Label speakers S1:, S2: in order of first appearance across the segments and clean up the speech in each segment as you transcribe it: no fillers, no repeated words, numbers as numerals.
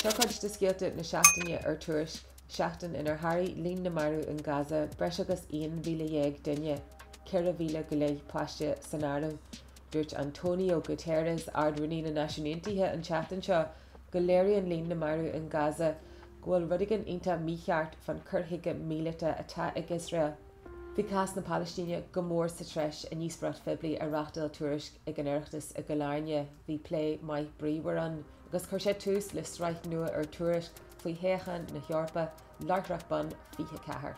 S1: Tuairisc de scéalta na Seachtaine ar Tuairisc, Seachtaine inar Harry líon na marú in Gaza, breis agus 1,000 duine, 4,000 go léi poiste san ardú. Dúirt Antonio Guterres, ardúnaí na Náisiúntaithe an Seachtain seo, go léiríonn líon na marú in Gaza, ghfuil rudigan ionta mícheart fan 40 míleata atá ag Israel. Bhí cas na Palestíine go mór sa treis a níos brat fibli a rachtal Tuairisc ag an oireachtas a go láirne bhí plé mai bríomhar an, agus chuir sé tús le streic nua ar Tuairisc faoi héachan na Heorpa láithreach ban 24.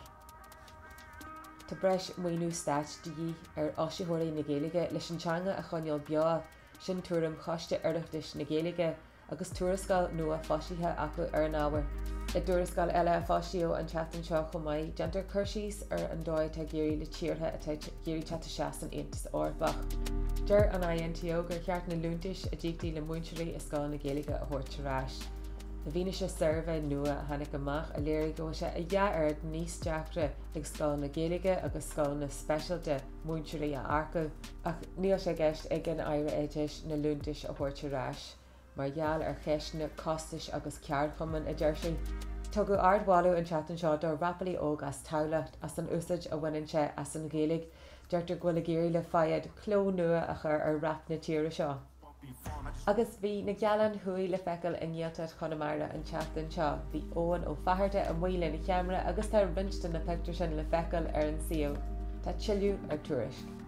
S1: Tá breis muoinú stáit de ar áisiúthirí na Gaeilge leis an teanga a choinneáil beo sin túram choiste oireachtais na Gaeilge agus tuairiscáil nua fosaithe acu ar an ábhar. I dúrascáil eile a fáisiú an Seachtain seo chomh maith deantar cuirsís ar an dóid tá géirí le tíortha atá géirí teata seas an Aontas Orfach. Deir an INTO gur cheart na lúntais a ddíchtí le muinteoirí i Scáil na Gaeilge a Tuairisc. Na bhíne sé survey nua a tháinig amach a léirigh go sé a dhearad níos deachra ag Scáil na Gaeilge agus Scáil na Scéalta muinteoirí a arcail, ach níl sé gceist ag an éire éitis na lúntais a Tuairisc. Mar gheall ar cheisna costais agus ceardchumann a deirsí. Tá go ardmháilú an Seachtain seo do rappaí óg as taghlacht as an úsáid a bhaineann sé as an Gaeilge, deirtar go le géirí le faiad cló nua a chur ar rap na tíre seo. Agus bhí na gealan thuí le feiceáil in Ghealtacht Chonamara an Seachtain seo, bhí óan ó fathirte a mhuile na cheamara agus tá rinste na picture sin le feiceáil ar an saoil. Tá chaill ar Tuairisc.